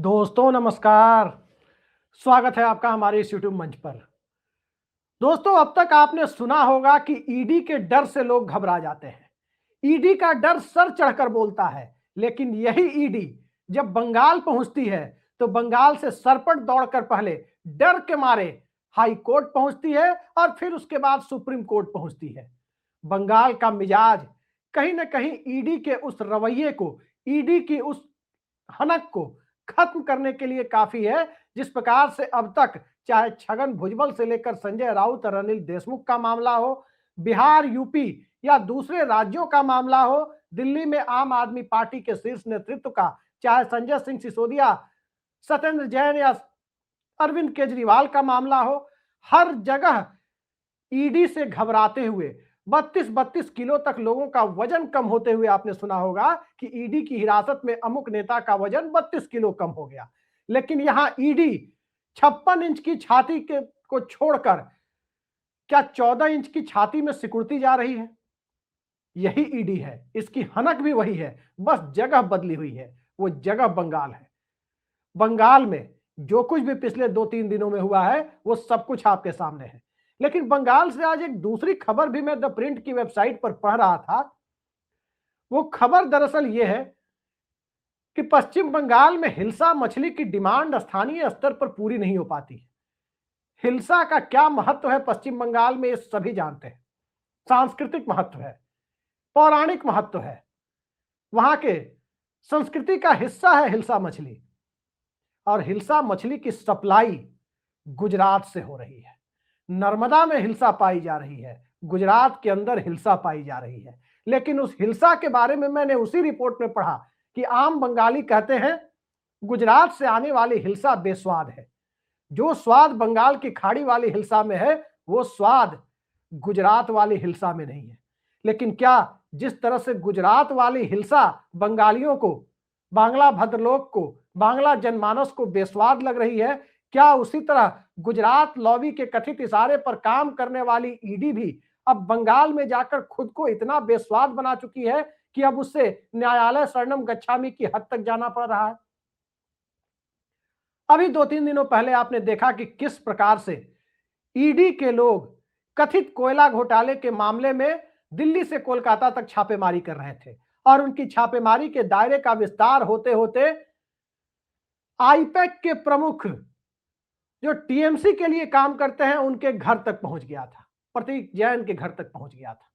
दोस्तों नमस्कार। स्वागत है आपका हमारे इस यूट्यूब मंच पर। दोस्तों, अब तक आपने सुना होगा कि ईडी के डर से लोग घबरा जाते हैं। ईडी का डर सर चढ़कर बोलता है, लेकिन यही ईडी जब बंगाल पहुंचती है तो बंगाल से सरपट दौड़कर पहले डर के मारे हाई कोर्ट पहुंचती है और फिर उसके बाद सुप्रीम कोर्ट पहुंचती है। बंगाल का मिजाज कहीं ना कहीं ईडी के उस रवैये को, ईडी की उस हनक को खत्म करने के लिए काफी है। जिस प्रकार से अब तक चाहे छगन भुजबल से लेकर संजय राउत और अनिल देशमुख का मामला हो, बिहार, यूपी या दूसरे राज्यों का मामला हो, दिल्ली में आम आदमी पार्टी के शीर्ष नेतृत्व का चाहे संजय सिंह सिसोदिया, सत्येंद्र जैन या अरविंद केजरीवाल का मामला हो, हर जगह ईडी से घबराते हुए 32-32 किलो तक लोगों का वजन कम होते हुए आपने सुना होगा कि ईडी की हिरासत में अमुक नेता का वजन 32 किलो कम हो गया। लेकिन यहां ईडी 56 इंच की छाती के को छोड़कर क्या 14 इंच की छाती में सिकुड़ती जा रही है। यही ईडी है, इसकी हनक भी वही है, बस जगह बदली हुई है। वो जगह बंगाल है। बंगाल में जो कुछ भी पिछले 2-3 दिनों में हुआ है वो सब कुछ आपके सामने है। लेकिन बंगाल से आज एक दूसरी खबर भी मैं द प्रिंट की वेबसाइट पर पढ़ रहा था। वो खबर दरअसल ये है कि पश्चिम बंगाल में हिल्सा मछली की डिमांड स्थानीय स्तर पर पूरी नहीं हो पाती। हिल्सा का क्या महत्व है पश्चिम बंगाल में, ये सभी जानते हैं। सांस्कृतिक महत्व है, पौराणिक महत्व है, वहां के संस्कृति का हिस्सा है हिल्सा मछली। और हिल्सा मछली की सप्लाई गुजरात से हो रही है। नर्मदा में हिल्सा पाई जा रही है, गुजरात के अंदर हिल्सा पाई जा रही है। लेकिन उस हिल्सा के बारे में मैंने उसी रिपोर्ट में पढ़ा कि आम बंगाली कहते हैं गुजरात से आने वाली हिल्सा बेस्वाद है। जो स्वाद बंगाल की खाड़ी वाली हिल्सा में है वो स्वाद गुजरात वाली हिल्सा में नहीं है। लेकिन क्या जिस तरह से गुजरात वाली हिल्सा बंगालियों को, बांग्ला भद्रलोक को, बांग्ला जनमानस को बेस्वाद लग रही है, क्या उसी तरह गुजरात लॉबी के कथित इशारे पर काम करने वाली ईडी भी अब बंगाल में जाकर खुद को इतना बेस्वाद बना चुकी है कि अब उससे न्यायालय शरणम गच्छामि की हद तक जाना पड़ रहा है। अभी 2-3 दिनों पहले आपने देखा कि किस प्रकार से ईडी के लोग कथित कोयला घोटाले के मामले में दिल्ली से कोलकाता तक छापेमारी कर रहे थे और उनकी छापेमारी के दायरे का विस्तार होते होते आईपैक के प्रमुख जो टीएमसी के लिए काम करते हैं उनके घर तक पहुंच गया था, प्रतीक जैन के घर तक पहुंच गया था।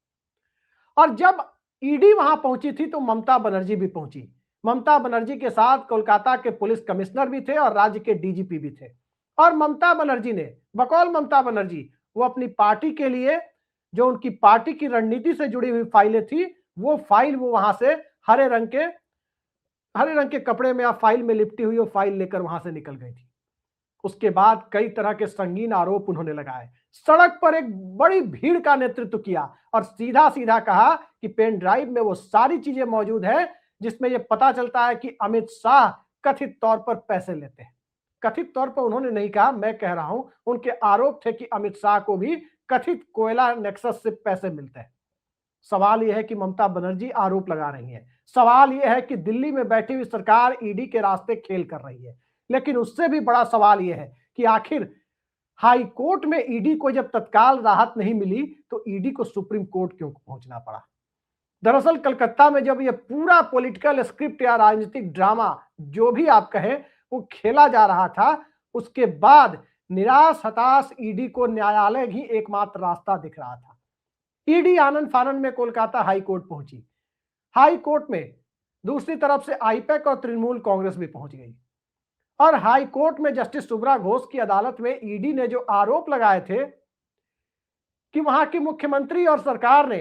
और जब ईडी वहां पहुंची थी तो ममता बनर्जी भी पहुंची। ममता बनर्जी के साथ कोलकाता के पुलिस कमिश्नर भी थे और राज्य के डीजीपी भी थे। और ममता बनर्जी ने, बकौल ममता बनर्जी, वो अपनी पार्टी के लिए जो उनकी पार्टी की रणनीति से जुड़ी हुई फाइलें थी वो फाइल वो वहां से हरे रंग के कपड़े में या फाइल में लिपटी हुई वो फाइल लेकर वहां से निकल गई थी। उसके बाद कई तरह के संगीन आरोप उन्होंने लगाए, सड़क पर एक बड़ी भीड़ का नेतृत्व किया और सीधा सीधा कहा कि पेन ड्राइव में वो सारी चीजें मौजूद है जिसमें यह पता चलता है कि अमित शाह कथित तौर पर पैसे लेते हैं। कथित तौर पर उन्होंने नहीं कहा, मैं कह रहा हूं, उनके आरोप थे कि अमित शाह को भी कथित कोयला नेक्सस से पैसे मिलते हैं। सवाल यह है कि ममता बनर्जी आरोप लगा रही है, सवाल यह है कि दिल्ली में बैठी हुई सरकार ईडी के रास्ते खेल कर रही है। लेकिन उससे भी बड़ा सवाल यह है कि आखिर हाई कोर्ट में ईडी को जब तत्काल राहत नहीं मिली तो ईडी को सुप्रीम कोर्ट क्यों पहुंचना पड़ा। दरअसल कलकत्ता में जब यह पूरा पॉलिटिकल स्क्रिप्ट या राजनीतिक ड्रामा जो भी आप कहें वो खेला जा रहा था, उसके बाद निराश हताश ईडी को न्यायालय ही एकमात्र रास्ता दिख रहा था। ईडी आनंद फानंद में कोलकाता हाई कोर्ट पहुंची। हाई कोर्ट में दूसरी तरफ से आईपैक और तृणमूल कांग्रेस भी पहुंच गई और हाई कोर्ट में जस्टिस सुब्रा घोष की अदालत में ईडी ने जो आरोप लगाए थे कि वहां की मुख्यमंत्री और सरकार ने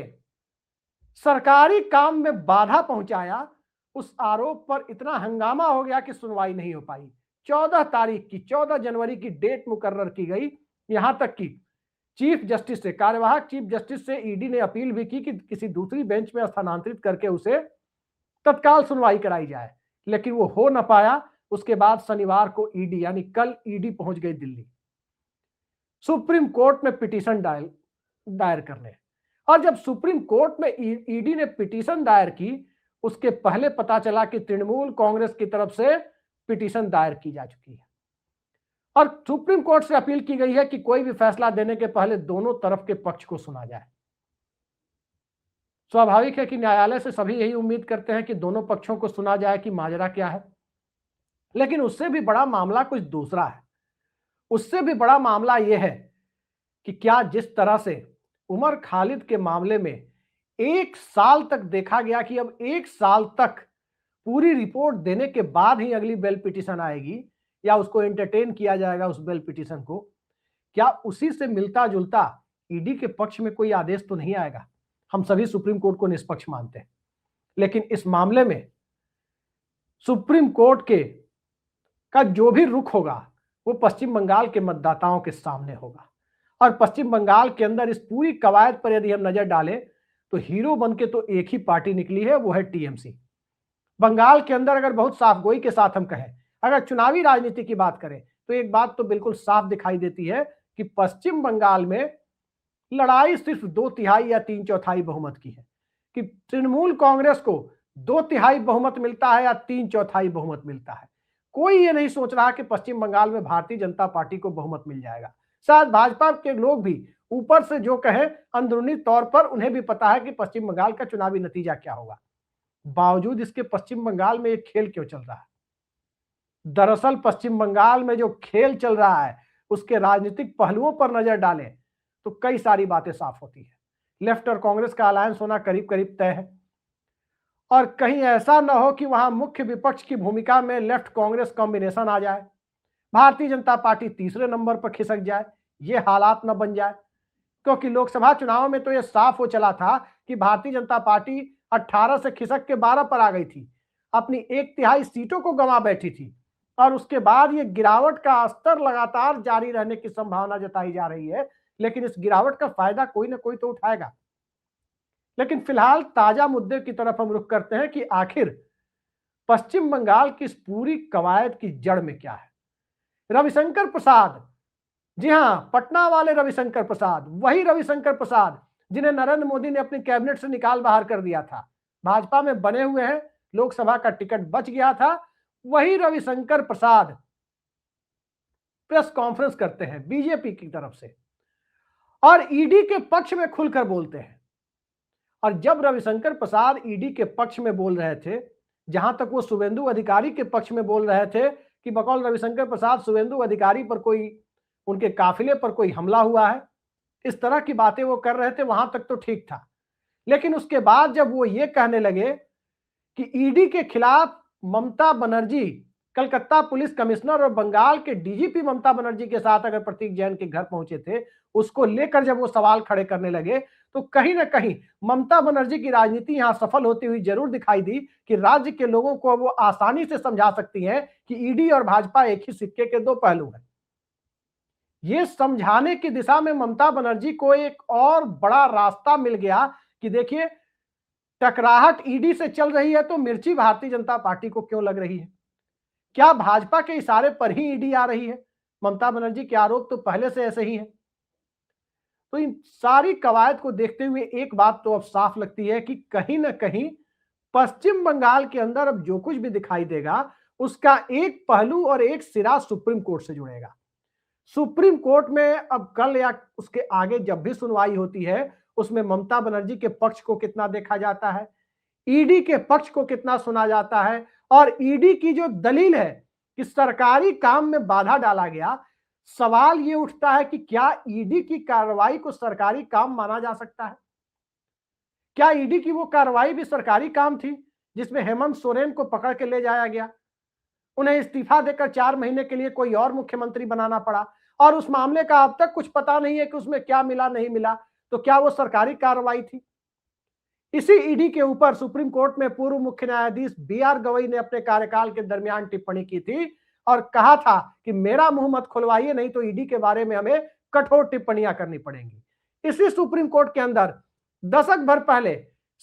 सरकारी काम में बाधा पहुंचाया, उस आरोप पर इतना हंगामा हो गया कि सुनवाई नहीं हो पाई। 14 जनवरी की डेट मुकर्रर की गई। यहां तक कि चीफ जस्टिस से, कार्यवाहक चीफ जस्टिस से ईडी ने अपील भी की कि किसी दूसरी बेंच में स्थानांतरित करके उसे तत्काल सुनवाई कराई जाए, लेकिन वो हो न पाया। उसके बाद शनिवार को ईडी यानी कल ईडी पहुंच गई दिल्ली सुप्रीम कोर्ट में पिटीशन दायर करने। और जब सुप्रीम कोर्ट में ईडी ने पिटीशन दायर की, उसके पहले पता चला कि तृणमूल कांग्रेस की तरफ से पिटीशन दायर की जा चुकी है और सुप्रीम कोर्ट से अपील की गई है कि कोई भी फैसला देने के पहले दोनों तरफ के पक्ष को सुना जाए। स्वाभाविक है कि न्यायालय से सभी यही उम्मीद करते हैं कि दोनों पक्षों को सुना जाए कि माजरा क्या है, लेकिन उससे भी बड़ा मामला कुछ दूसरा है। उससे भी बड़ा मामला यह है कि क्या जिस तरह से उमर खालिद के मामले में 1 साल तक देखा गया कि अब 1 साल तक पूरी रिपोर्ट देने के बाद ही अगली बेल पिटीशन आएगी या उसको एंटरटेन किया जाएगा उस बेल पिटीशन को, क्या उसी से मिलता जुलता ईडी के पक्ष में कोई आदेश तो नहीं आएगा? हम सभी सुप्रीम कोर्ट को निष्पक्ष मानते हैं, लेकिन इस मामले में सुप्रीम कोर्ट के का जो भी रुख होगा वो पश्चिम बंगाल के मतदाताओं के सामने होगा। और पश्चिम बंगाल के अंदर इस पूरी कवायद पर यदि हम नजर डालें तो हीरो बनके तो एक ही पार्टी निकली है, वो है टीएमसी। बंगाल के अंदर अगर बहुत साफगोई के साथ हम कहें, अगर चुनावी राजनीति की बात करें तो एक बात तो बिल्कुल साफ दिखाई देती है कि पश्चिम बंगाल में लड़ाई सिर्फ 2/3 या 3/4 बहुमत की है, कि तृणमूल कांग्रेस को 2/3 बहुमत मिलता है या 3/4 बहुमत मिलता है। कोई ये नहीं सोच रहा कि पश्चिम बंगाल में भारतीय जनता पार्टी को बहुमत मिल जाएगा। शायद भाजपा के लोग भी ऊपर से जो कहें, अंदरूनी तौर पर उन्हें भी पता है कि पश्चिम बंगाल का चुनावी नतीजा क्या होगा। बावजूद इसके पश्चिम बंगाल में एक खेल क्यों चल रहा है? दरअसल पश्चिम बंगाल में जो खेल चल रहा है उसके राजनीतिक पहलुओं पर नजर डालें तो कई सारी बातें साफ होती है। लेफ्ट और कांग्रेस का अलायंस होना करीब करीब तय है और कहीं ऐसा न हो कि वहां मुख्य विपक्ष की भूमिका में लेफ्ट कांग्रेस कॉम्बिनेशन आ जाए, भारतीय जनता पार्टी तीसरे नंबर पर खिसक जाए, ये हालात न बन जाए। क्योंकि लोकसभा चुनाव में तो यह साफ हो चला था कि भारतीय जनता पार्टी 18 से खिसक के 12 पर आ गई थी, अपनी 1/3 सीटों को गंवा बैठी थी और उसके बाद ये गिरावट का स्तर लगातार जारी रहने की संभावना जताई जा रही है। लेकिन इस गिरावट का फायदा कोई ना कोई तो उठाएगा। लेकिन फिलहाल ताजा मुद्दे की तरफ हम रुख करते हैं कि आखिर पश्चिम बंगाल की इस पूरी कवायद की जड़ में क्या है। रविशंकर प्रसाद, जी हां, पटना वाले रविशंकर प्रसाद, वही रविशंकर प्रसाद जिन्हें नरेंद्र मोदी ने अपनी कैबिनेट से निकाल बाहर कर दिया था, भाजपा में बने हुए हैं, लोकसभा का टिकट बच गया था, वही रविशंकर प्रसाद प्रेस कॉन्फ्रेंस करते हैं बीजेपी की तरफ से और ईडी के पक्ष में खुलकर बोलते हैं। और जब रविशंकर प्रसाद ईडी के पक्ष में बोल रहे थे, जहां तक वो शुभेंदु अधिकारी के पक्ष में बोल रहे थे कि बकौल रविशंकर प्रसाद शुभेंदु अधिकारी पर कोई, उनके काफिले पर कोई हमला हुआ है, इस तरह की बातें वो कर रहे थे, वहां तक तो ठीक था। लेकिन उसके बाद जब वो ये कहने लगे कि ईडी के खिलाफ ममता बनर्जी, कलकत्ता पुलिस कमिश्नर और बंगाल के डीजीपी ममता बनर्जी के साथ अगर प्रतीक जैन के घर पहुंचे थे, उसको लेकर जब वो सवाल खड़े करने लगे तो कहीं ना कहीं ममता बनर्जी की राजनीति यहां सफल होती हुई जरूर दिखाई दी कि राज्य के लोगों को वो आसानी से समझा सकती हैं कि ईडी और भाजपा एक ही सिक्के के दो पहलू हैं। ये समझाने की दिशा में ममता बनर्जी को एक और बड़ा रास्ता मिल गया कि देखिए, टकराहट ईडी से चल रही है तो मिर्ची भारतीय जनता पार्टी को क्यों लग रही है? क्या भाजपा के इशारे पर ही ईडी आ रही है? ममता बनर्जी के आरोप तो पहले से ऐसे ही है। तो इन सारी कवायद को देखते हुए एक बात तो अब साफ लगती है कि कहीं ना कहीं पश्चिम बंगाल के अंदर अब जो कुछ भी दिखाई देगा उसका एक पहलू और एक सिरा सुप्रीम कोर्ट से जुड़ेगा। सुप्रीम कोर्ट में अब कल या उसके आगे जब भी सुनवाई होती है उसमें ममता बनर्जी के पक्ष को कितना देखा जाता है, ईडी के पक्ष को कितना सुना जाता है, और ईडी की जो दलील है कि सरकारी काम में बाधा डाला गया, सवाल ये उठता है कि क्या ईडी की कार्रवाई को सरकारी काम माना जा सकता है? क्या ईडी की वो कार्रवाई भी सरकारी काम थी जिसमें हेमंत सोरेन को पकड़ के ले जाया गया, उन्हें इस्तीफा देकर 4 महीने के लिए कोई और मुख्यमंत्री बनाना पड़ा और उस मामले का अब तक कुछ पता नहीं है कि उसमें क्या मिला नहीं मिला, तो क्या वो सरकारी कार्रवाई थी? इसी ईडी के ऊपर सुप्रीम कोर्ट में पूर्व मुख्य न्यायाधीश बीआर गवई ने अपने कार्यकाल के दरमियान टिप्पणी की थी और कहा था कि मेरा मुंह मत खुलवाइए, नहीं तो ईडी के बारे में हमें कठोर टिप्पणियां करनी पड़ेंगी। इसी सुप्रीम कोर्ट के अंदर दशक भर पहले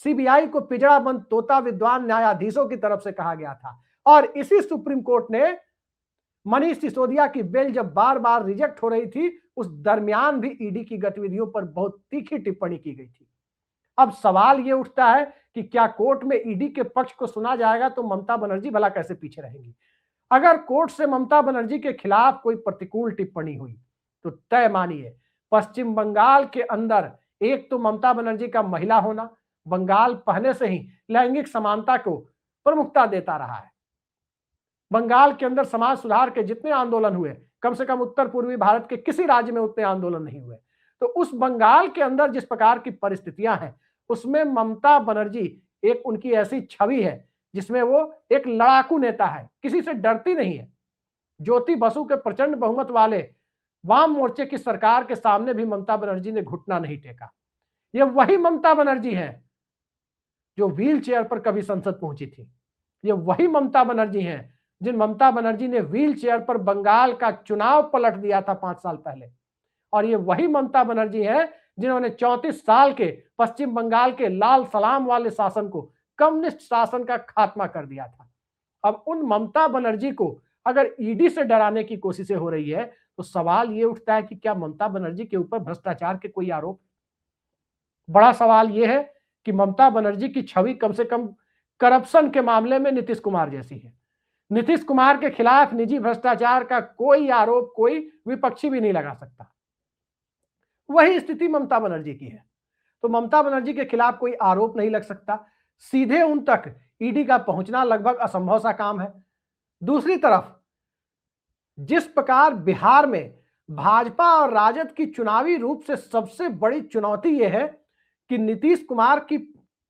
सीबीआई को पिंजड़ा बंद तोता विद्वान न्यायाधीशों की तरफ से कहा गया था और इसी सुप्रीम कोर्ट ने मनीष सिसोदिया की बेल जब बार बार रिजेक्ट हो रही थी, उस दरमियान भी ईडी की गतिविधियों पर बहुत तीखी टिप्पणी की गई थी। अब सवाल यह उठता है कि क्या कोर्ट में ईडी के पक्ष को सुना जाएगा तो ममता बनर्जी भला कैसे पीछे रहेंगी? अगर कोर्ट से ममता बनर्जी के खिलाफ कोई प्रतिकूल टिप्पणी हुई तो तय मानिए पश्चिम बंगाल के अंदर एक तो ममता बनर्जी का महिला होना, बंगाल पहले से ही लैंगिक समानता को प्रमुखता देता रहा है। बंगाल के अंदर समाज सुधार के जितने आंदोलन हुए, कम से कम उत्तर पूर्वी भारत के किसी राज्य में उतने आंदोलन नहीं हुए। तो उस बंगाल के अंदर जिस प्रकार की परिस्थितियां हैं, उसमें ममता बनर्जी एक उनकी ऐसी छवि है जिसमें वो एक लड़ाकू नेता है, किसी से डरती नहीं है। ज्योति बसु के प्रचंड बहुमत वाले वाम मोर्चे की सरकार के सामने भी ममता बनर्जी ने घुटना नहीं टेका। ये वही ममता बनर्जी है जो व्हील चेयर पर कभी संसद पहुंची थी। ये वही ममता बनर्जी हैं जिन ममता बनर्जी ने व्हील चेयर पर बंगाल का चुनाव पलट दिया था 5 साल पहले। और ये वही ममता बनर्जी है जिन्होंने 34 साल के पश्चिम बंगाल के लाल सलाम वाले शासन को, कम्युनिस्ट शासन का खात्मा कर दिया था। अब उन ममता बनर्जी को अगर ईडी से डराने की कोशिशें हो रही है तो सवाल ये उठता है कि क्या ममता बनर्जी के ऊपर भ्रष्टाचार के कोई आरोप? बड़ा सवाल यह है कि ममता बनर्जी की छवि कम से कम करप्शन के मामले में नीतीश कुमार जैसी है। नीतीश कुमार के खिलाफ निजी भ्रष्टाचार का कोई आरोप कोई विपक्षी भी नहीं लगा सकता। वही स्थिति ममता बनर्जी की है। तो ममता बनर्जी के खिलाफ कोई आरोप नहीं लग सकता, सीधे उन तक ईडी का पहुंचना लगभग असंभव सा काम है। दूसरी तरफ जिस प्रकार बिहार में भाजपा और राजद की चुनावी रूप से सबसे बड़ी चुनौती यह है कि नीतीश कुमार की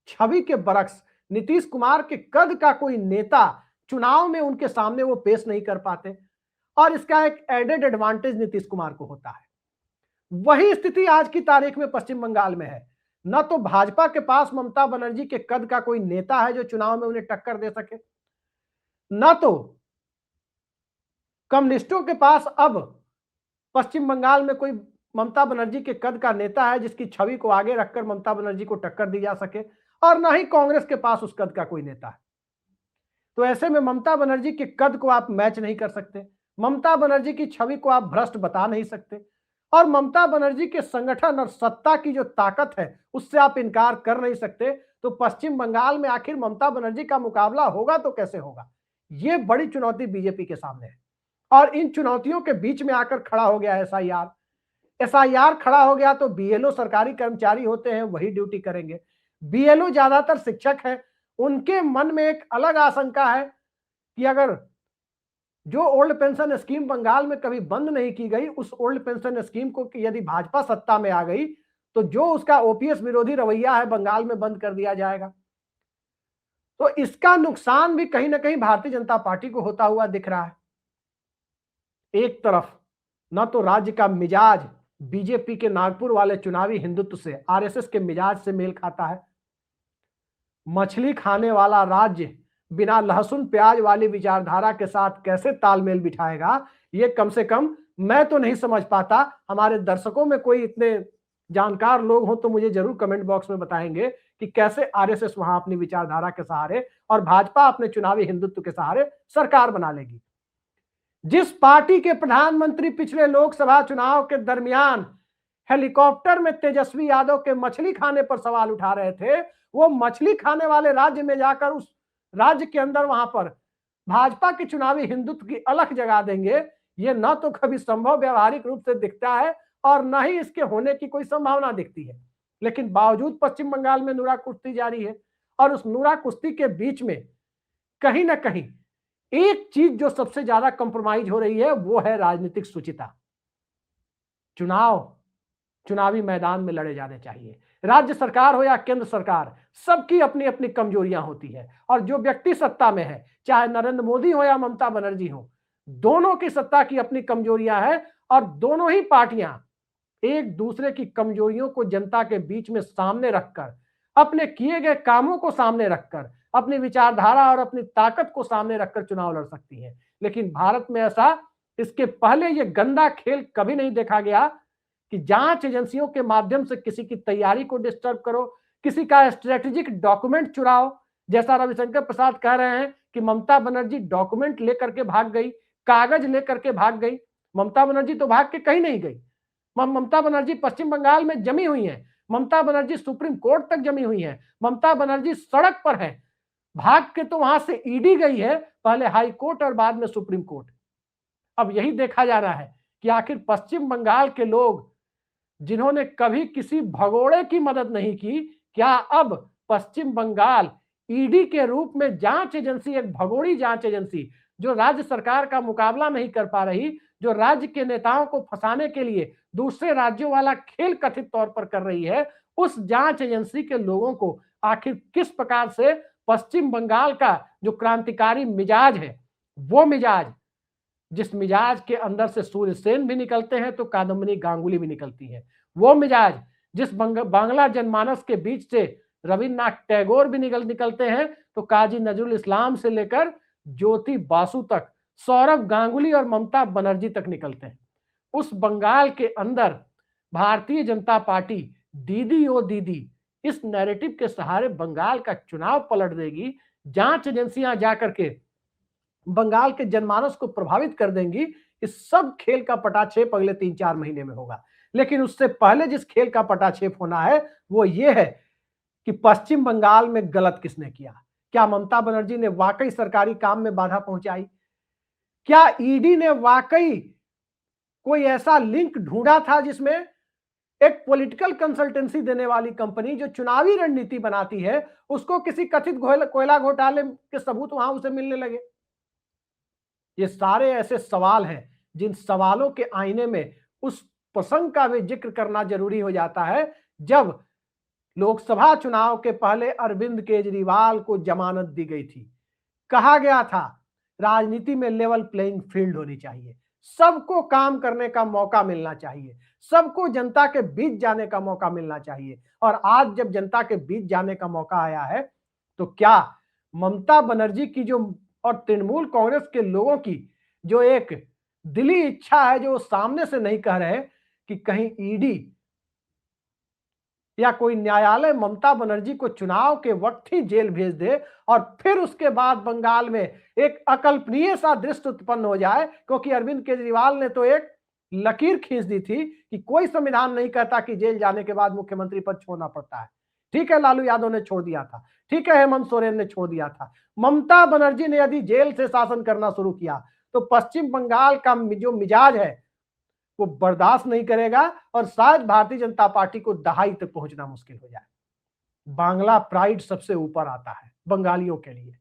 छवि के बरक्स, नीतीश कुमार के कद का कोई नेता चुनाव में उनके सामने वो पेश नहीं कर पाते, और इसका एक एडेड एडवांटेज नीतीश कुमार को होता है। वही स्थिति आज की तारीख में पश्चिम बंगाल में है। न तो भाजपा के पास ममता बनर्जी के कद का कोई नेता है जो चुनाव में उन्हें टक्कर दे सके, न तो कम्युनिस्टों के पास अब पश्चिम बंगाल में कोई ममता बनर्जी के कद का नेता है जिसकी छवि को आगे रखकर ममता बनर्जी को टक्कर दी जा सके, और न ही कांग्रेस के पास उस कद का कोई नेता है। तो ऐसे में ममता बनर्जी के कद को आप मैच नहीं कर सकते, ममता बनर्जी की छवि को आप भ्रष्ट बता नहीं सकते, और ममता बनर्जी के संगठन और सत्ता की जो ताकत है उससे आप इनकार कर नहीं सकते। तो पश्चिम बंगाल में आखिर ममता बनर्जी का मुकाबला होगा तो कैसे होगा? ये बड़ी चुनौती बीजेपी के सामने है। और इन चुनौतियों के बीच में आकर खड़ा हो गया एसआईआर खड़ा हो गया। तो बीएलओ सरकारी कर्मचारी होते हैं, वही ड्यूटी करेंगे। बीएलओ ज्यादातर शिक्षक हैं, उनके मन में एक अलग आशंका है कि अगर जो ओल्ड पेंशन स्कीम बंगाल में कभी बंद नहीं की गई, उस ओल्ड पेंशन स्कीम को यदि भाजपा सत्ता में आ गई तो जो उसका ओपीएस विरोधी रवैया है बंगाल में बंद कर दिया जाएगा। तो इसका नुकसान भी कहीं ना कहीं भारतीय जनता पार्टी को होता हुआ दिख रहा है। एक तरफ न तो राज्य का मिजाज बीजेपी के नागपुर वाले चुनावी हिंदुत्व से, आरएसएस के मिजाज से मेल खाता है। मछली खाने वाला राज्य बिना लहसुन प्याज वाली विचारधारा के साथ कैसे तालमेल बिठाएगा, ये कम से कम मैं तो नहीं समझ पाता। हमारे दर्शकों में कोई इतने जानकार लोग हो तो मुझे जरूर कमेंट बॉक्स में बताएंगे कि कैसे आरएसएस वहां अपनी विचारधारा के सहारे और भाजपा अपने चुनावी हिंदुत्व के सहारे सरकार बना लेगी। जिस पार्टी के प्रधानमंत्री पिछले लोकसभा चुनाव के दरमियान हेलीकॉप्टर में तेजस्वी यादव के मछली खाने पर सवाल उठा रहे थे, वो मछली खाने वाले राज्य में जाकर उस राज्य के अंदर वहां पर भाजपा के चुनावी हिंदुत्व की अलख जगा देंगे, ये न तो कभी संभव व्यवहारिक रूप से दिखता है और न ही इसके होने की कोई संभावना दिखती है। लेकिन बावजूद पश्चिम बंगाल में नूरा कुश्ती जारी है, और उस नूरा कुश्ती के बीच में कहीं ना कहीं एक चीज जो सबसे ज्यादा कंप्रोमाइज हो रही है वो है राजनीतिक शुचिता। चुनावी मैदान में लड़े जाने चाहिए। राज्य सरकार हो या केंद्र सरकार, सबकी अपनी अपनी कमजोरियां होती है, और जो व्यक्ति सत्ता में है, चाहे नरेंद्र मोदी हो या ममता बनर्जी हो, दोनों की सत्ता की अपनी कमजोरियां हैं, और दोनों ही पार्टियां एक दूसरे की कमजोरियों को जनता के बीच में सामने रखकर, अपने किए गए कामों को सामने रखकर, अपनी विचारधारा और अपनी ताकत को सामने रखकर चुनाव लड़ सकती है। लेकिन भारत में ऐसा इसके पहले ये गंदा खेल कभी नहीं देखा गया कि जांच एजेंसियों के माध्यम से किसी की तैयारी को डिस्टर्ब करो, किसी का स्ट्रेटेजिक डॉक्यूमेंट चुराओ। जैसा रविशंकर प्रसाद कह रहे हैं कि ममता बनर्जी डॉक्यूमेंट लेकर के भाग गई, कागज लेकर के भाग गई। ममता बनर्जी तो भाग के कहीं नहीं गई। ममता बनर्जी पश्चिम बंगाल में जमी हुई है, ममता बनर्जी सुप्रीम कोर्ट तक जमी हुई है, ममता बनर्जी सड़क पर है, भाग के तो वहां से ईडी गई है, पहले हाई कोर्ट और बाद में सुप्रीम कोर्ट। अब यही देखा जा रहा है कि आखिर पश्चिम बंगाल के लोग जिन्होंने कभी किसी भगोड़े की मदद नहीं की, क्या अब पश्चिम बंगाल ईडी के रूप में जांच एजेंसी, एक भगोड़ी जांच एजेंसी जो राज्य सरकार का मुकाबला नहीं कर पा रही, जो राज्य के नेताओं को फंसाने के लिए दूसरे राज्यों वाला खेल कथित तौर पर कर रही है, उस जांच एजेंसी के लोगों को आखिर किस प्रकार से पश्चिम बंगाल का जो क्रांतिकारी मिजाज है, वो मिजाज, जिस मिजाज के अंदर से सूर्य सेन भी निकलते हैं तो कादम्बिनी गांगुली भी निकलती है, वो मिजाज जिस बांग्ला जनमानस के बीच से रविन्द्रनाथ टैगोर भी निकलते हैं तो काजी नजरुल इस्लाम से लेकर ज्योति बासु तक, सौरभ गांगुली और ममता बनर्जी तक निकलते हैं। उस बंगाल के अंदर भारतीय जनता पार्टी दीदी ओ दीदी इस नैरेटिव के सहारे बंगाल का चुनाव पलट देगी, जांच एजेंसियां जाकर के बंगाल के जनमानस को प्रभावित कर देंगी। इस सब खेल का पटाक्षेप अगले 3-4 महीने में होगा। लेकिन उससे पहले जिस खेल का पटाक्षेप होना है वो ये है कि पश्चिम बंगाल में गलत किसने किया। क्या ममता बनर्जी ने वाकई सरकारी काम में बाधा पहुंचाई? क्या ईडी ने वाकई कोई ऐसा लिंक ढूंढा था जिसमें एक पॉलिटिकल कंसल्टेंसी देने वाली कंपनी जो चुनावी रणनीति बनाती है, उसको किसी कथित कोयला घोटाले के सबूत वहां उसे मिलने लगे? ये सारे ऐसे सवाल हैं जिन सवालों के आईने में उस प्रसंग का भी जिक्र करना जरूरी हो जाता है जब लोकसभा चुनाव के पहले अरविंद केजरीवाल को जमानत दी गई थी। कहा गया था राजनीति में लेवल प्लेइंग फील्ड होनी चाहिए, सबको काम करने का मौका मिलना चाहिए, सबको जनता के बीच जाने का मौका मिलना चाहिए। और आज जब जनता के बीच जाने का मौका आया है तो क्या ममता बनर्जी की जो और तृणमूल कांग्रेस के लोगों की जो एक दिली इच्छा है, जो सामने से नहीं कह रहे कि कहीं ईडी या कोई न्यायालय ममता बनर्जी को चुनाव के वक्त ही जेल भेज दे और फिर उसके बाद बंगाल में एक अकल्पनीय सा दृश्य उत्पन्न हो जाए, क्योंकि अरविंद केजरीवाल ने तो एक लकीर खींच दी थी कि कोई संविधान नहीं कहता कि जेल जाने के बाद मुख्यमंत्री पद छोड़ना पड़ता है। ठीक है, लालू यादव ने छोड़ दिया था, ठीक है, हेमंत सोरेन ने छोड़ दिया था। ममता बनर्जी ने यदि जेल से शासन करना शुरू किया तो पश्चिम बंगाल का जो मिजाज है वो बर्दाश्त नहीं करेगा और शायद भारतीय जनता पार्टी को दहाई तक पहुंचना मुश्किल हो जाए। बांग्ला प्राइड सबसे ऊपर आता है बंगालियों के लिए।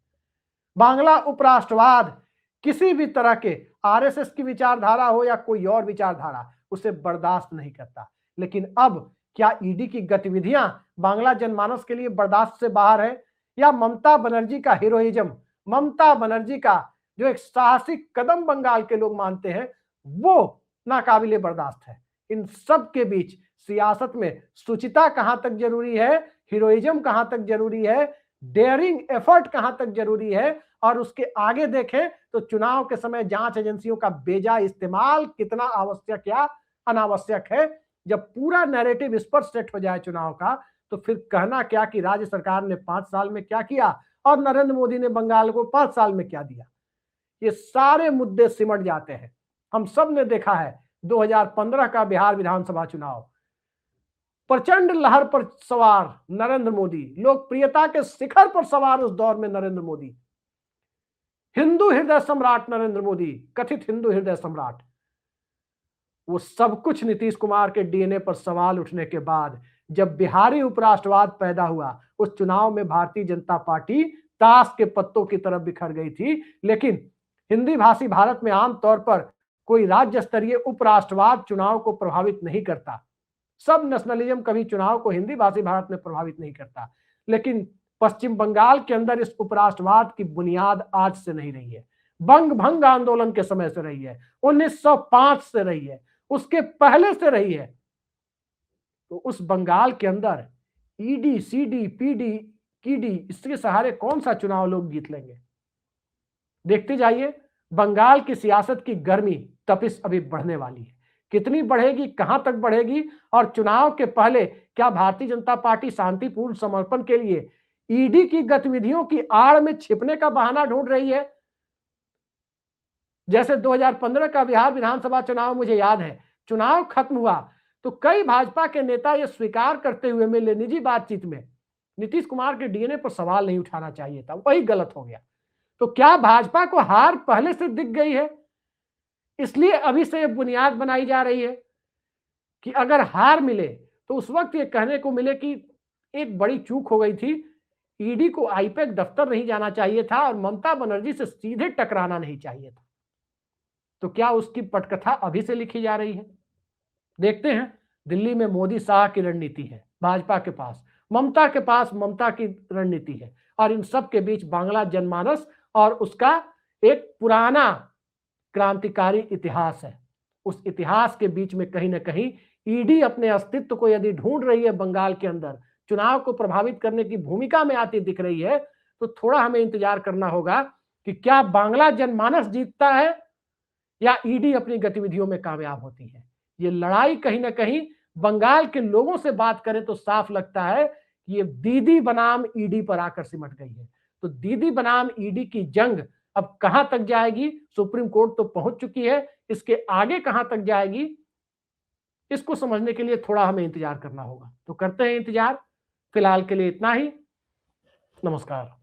बांग्ला उपराष्ट्रवाद किसी भी तरह के आरएसएस की विचारधारा हो या कोई और विचारधारा उसे बर्दाश्त नहीं करता। लेकिन अब क्या ईडी की गतिविधियां बांग्ला जनमानस के लिए बर्दाश्त से बाहर है, या ममता बनर्जी का हीरोइज्म, ममता बनर्जी का जो एक साहसिक कदम बंगाल के लोग मानते हैं वो नाकाबिले बर्दाश्त है? इन सब के बीच सियासत में सुचिता कहां तक जरूरी है, हीरोइज्म कहां तक जरूरी है, डेयरिंग एफर्ट कहां तक जरूरी है, और उसके आगे देखें तो चुनाव के समय जांच एजेंसियों का बेजा इस्तेमाल कितना आवश्यक या अनावश्यक है। जब पूरा नैरेटिव इस पर सेट हो जाए चुनाव का तो फिर कहना क्या कि राज्य सरकार ने 5 साल में क्या किया और नरेंद्र मोदी ने बंगाल को 5 साल में क्या दिया, ये सारे मुद्दे सिमट जाते हैं। हम सब ने देखा है 2015 का बिहार विधानसभा चुनाव, प्रचंड लहर पर सवार नरेंद्र मोदी, लोकप्रियता के शिखर पर सवार उस दौर में नरेंद्र मोदी, हिंदू हृदय सम्राट नरेंद्र मोदी, कथित हिंदू हृदय सम्राट, वो सब कुछ नीतीश कुमार के डीएनए पर सवाल उठने के बाद जब बिहारी उपराष्ट्रवाद पैदा हुआ, उस चुनाव में भारतीय जनता पार्टी ताश के पत्तों की तरफ बिखर गई थी। लेकिन हिंदी भाषी भारत में आमतौर पर कोई राज्य स्तरीय उपराष्ट्रवाद चुनाव को प्रभावित नहीं करता, सब नेशनलिज्म कभी चुनाव को हिंदी भाषी भारत में प्रभावित नहीं करता। लेकिन पश्चिम बंगाल के अंदर इस उपराष्ट्रवाद की बुनियाद आज से नहीं रही है, बंग भंग आंदोलन के समय से रही है, 1905 से रही है, उसके पहले से रही है। तो उस बंगाल के अंदर ईडी, सीडी, पीडी, कीडी, इसके सहारे कौन सा चुनाव लोग जीत लेंगे? देखते जाइए, बंगाल की सियासत की गर्मी तपिश अभी बढ़ने वाली है। कितनी बढ़ेगी, कहां तक बढ़ेगी, और चुनाव के पहले क्या भारतीय जनता पार्टी शांतिपूर्ण समर्पण के लिए ईडी की गतिविधियों की आड़ में छिपने का बहाना ढूंढ रही है? जैसे 2015 का बिहार विधानसभा चुनाव मुझे याद है, चुनाव खत्म हुआ तो कई भाजपा के नेता यह स्वीकार करते हुए मिले निजी बातचीत में नीतीश कुमार के डीएनए पर सवाल नहीं उठाना चाहिए था, वही गलत हो गया। तो क्या भाजपा को हार पहले से दिख गई है, इसलिए अभी से बुनियाद बनाई जा रही है कि अगर हार मिले तो उस वक्त ये कहने को मिले कि एक बड़ी चूक हो गई थी, ईडी को आईपैक दफ्तर नहीं जाना चाहिए था और ममता बनर्जी से सीधे टकराना नहीं चाहिए था। तो क्या उसकी पटकथा अभी से लिखी जा रही है? देखते हैं। दिल्ली में मोदी शाह की रणनीति है, भाजपा के पास ममता की रणनीति है, और इन सब के बीच बांग्ला जनमानस और उसका एक पुराना क्रांतिकारी इतिहास है। उस इतिहास के बीच में कहीं ना कहीं ईडी अपने अस्तित्व को यदि ढूंढ रही है, बंगाल के अंदर चुनाव को प्रभावित करने की भूमिका में आती दिख रही है, तो थोड़ा हमें इंतजार करना होगा कि क्या बांग्ला जनमानस जीतता है या ईडी अपनी गतिविधियों में कामयाब होती है। ये लड़ाई कहीं ना कहीं बंगाल के लोगों से बात करें तो साफ लगता है कि ये दीदी बनाम ईडी पर आकर सिमट गई है। तो दीदी बनाम ईडी की जंग अब कहां तक जाएगी? सुप्रीम कोर्ट तो पहुंच चुकी है, इसके आगे कहां तक जाएगी, इसको समझने के लिए थोड़ा हमें इंतजार करना होगा। तो करते हैं इंतजार। फिलहाल के लिए इतना ही। नमस्कार।